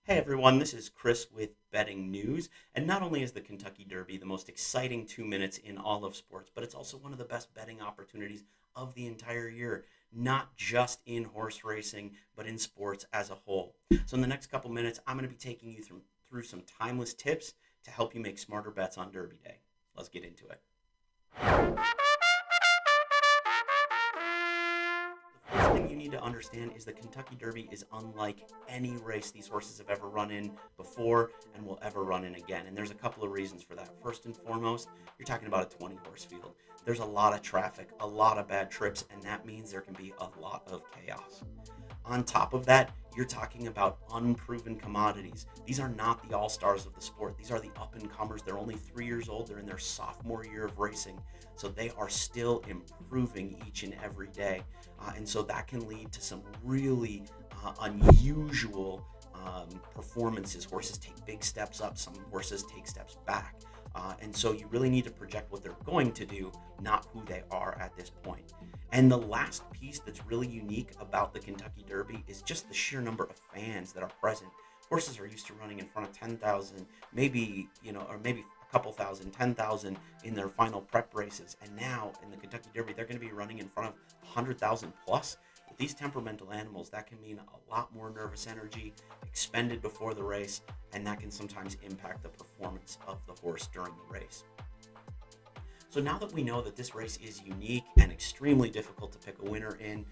Hey everyone, this is Chris with Betting News. And not only is the Kentucky Derby the most exciting 2 minutes in all of sports, but it's also one of the best betting opportunities of the entire year, not just in horse racing, but in sports as a whole. So, in the next couple minutes, I'm going to be taking you through some timeless tips to help you make smarter bets on Derby Day. Let's get into it. The first thing you need to understand is the Kentucky Derby is unlike any race these horses have ever run in before and will ever run in again. And there's a couple of reasons for that. First and foremost, you're talking about a 20 horse field. There's a lot of traffic, a lot of bad trips, and that means there can be a lot of chaos. On top of that, you're talking about unproven commodities. These are not the all stars of the sport. These are the up and comers. They're only 3 years old. They're in their sophomore year of racing. So they are still improving each and every day. And so that can lead to some really unusual performances. Horses take big steps up, some horses take steps back. And so you really need to project what they're going to do, not who they are at this point. And the last piece that's really unique about the Kentucky Derby is just the sheer number of fans that are present. Horses are used to running in front of 10,000, maybe, or maybe a couple thousand, 10,000 in their final prep races. And now in the Kentucky Derby, they're going to be running in front of 100,000 plus. With these temperamental animals, that can mean a lot more nervous energy expended before the race, and that can sometimes impact the performance of the horse during the race. So now that we know that this race is unique and extremely difficult to pick a winner in,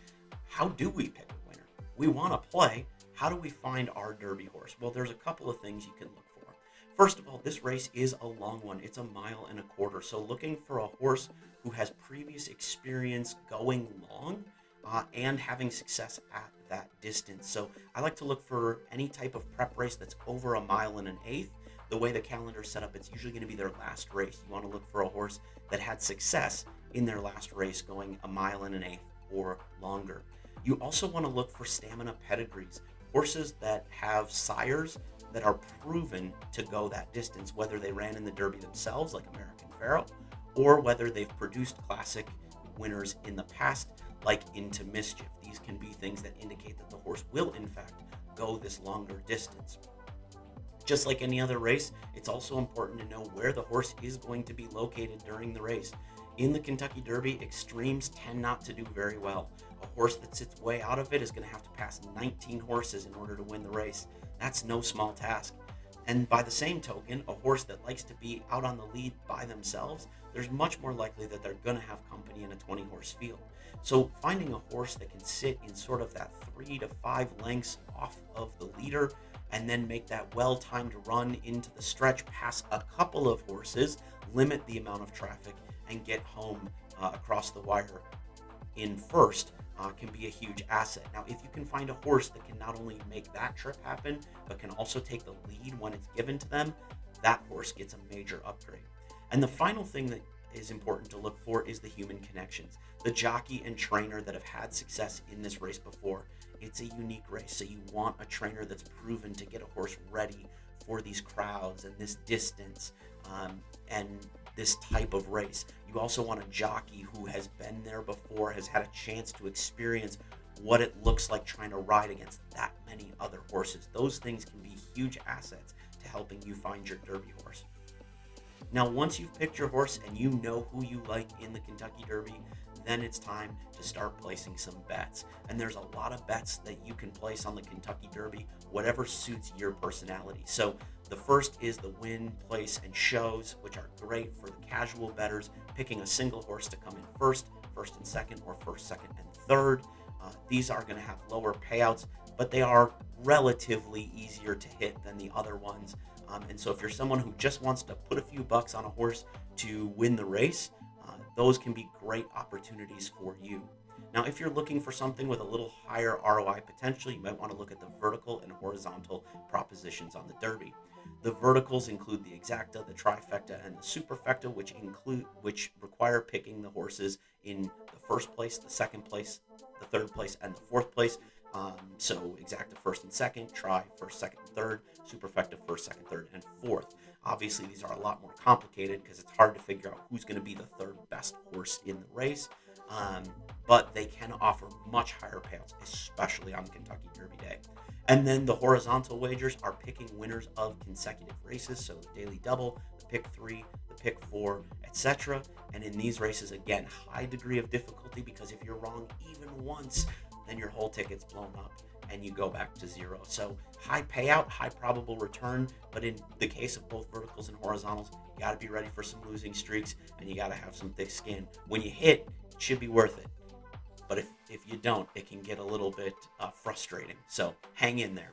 how do we pick a winner? We want to play. How do we find our Derby horse? Well, there's a couple of things you can look for. First of all, this race is a long one. It's a mile and a quarter. So looking for a horse who has previous experience going long and having success at that distance. So I like to look for any type of prep race that's over a mile and an eighth. The way the calendar is set up, it's usually going to be their last race. You want to look for a horse that had success in their last race going a mile and an eighth or longer. You also want to look for stamina pedigrees, horses that have sires that are proven to go that distance, whether they ran in the Derby themselves, like American Pharoah, or whether they've produced classic winners in the past, like Into Mischief. These can be things that indicate that the horse will, in fact, go this longer distance. Just like any other race, it's also important to know where the horse is going to be located during the race. In the Kentucky Derby, extremes tend not to do very well. A horse that sits way out of it is going to have to pass 19 horses in order to win the race. That's no small task. And by the same token, a horse that likes to be out on the lead by themselves, there's much more likely that they're going to have company in a 20 horse field. So finding a horse that can sit in sort of that 3 to 5 lengths off of the leader and then make that well-timed run into the stretch, pass a couple of horses, limit the amount of traffic, and get home across the wire in first can be a huge asset. Now, if you can find a horse that can not only make that trip happen, but can also take the lead when it's given to them, that horse gets a major upgrade. And the final thing that is important to look for is the human connections. The jockey and trainer that have had success in this race before. It's a unique race, so you want a trainer that's proven to get a horse ready for these crowds and this distance and this type of race. You also want a jockey who has been there before, has had a chance to experience what it looks like trying to ride against that many other horses. Those things can be huge assets to helping you find your Derby horse. Now, once you've picked your horse and you know who you like in the Kentucky Derby, then it's time to start placing some bets. And there's a lot of bets that you can place on the Kentucky Derby, whatever suits your personality. So the first is the win, place, and shows, which are great for the casual bettors, picking a single horse to come in first, first and second, or first, second, and third. These are going to have lower payouts, but they are relatively easier to hit than the other ones. And so if you're someone who just wants to put a few bucks on a horse to win the race, those can be great opportunities for you. Now, if you're looking for something with a little higher ROI potential, you might want to look at the vertical and horizontal propositions on the Derby. The verticals include the exacta, the trifecta, and the superfecta, which require picking the horses in the first place, the second place, the third place, and the fourth place. So exacta first and second, tri first, second, and third, superfecta first, second, third, and fourth. Obviously, these are a lot more complicated because it's hard to figure out who's going to be the third best horse in the race. um, but they can offer much higher payouts, especially on Kentucky Derby Day. And then the horizontal wagers are picking winners of consecutive races, so the daily double, the pick 3, the pick 4, etc. And in these races, again, high degree of difficulty, because if you're wrong even once, then your whole ticket's blown up and you go back to zero. So high payout, high probable return, but in the case of both verticals and horizontals, you got to be ready for some losing streaks and you got to have some thick skin. When you hit, it should be worth it. But if you don't, it can get a little bit frustrating. So hang in there.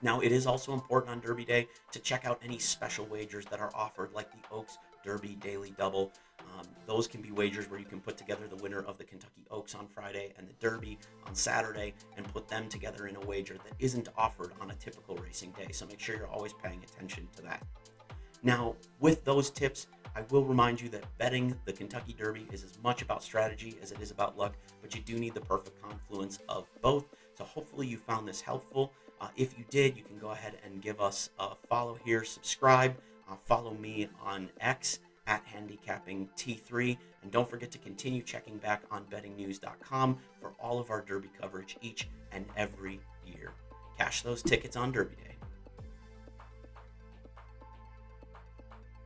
Now, it is also important on Derby Day to check out any special wagers that are offered, like the Oaks Derby Daily Double. Those can be wagers where you can put together the winner of the Kentucky Oaks on Friday and the Derby on Saturday and put them together in a wager that isn't offered on a typical racing day. So make sure you're always paying attention to that. Now, with those tips, I will remind you that betting the Kentucky Derby is as much about strategy as it is about luck, but you do need the perfect confluence of both. So hopefully you found this helpful. If you did, you can go ahead and give us a follow here, subscribe, follow me on X at handicappingT3, and don't forget to continue checking back on bettingnews.com for all of our Derby coverage each and every year. Cash those tickets on Derby Day.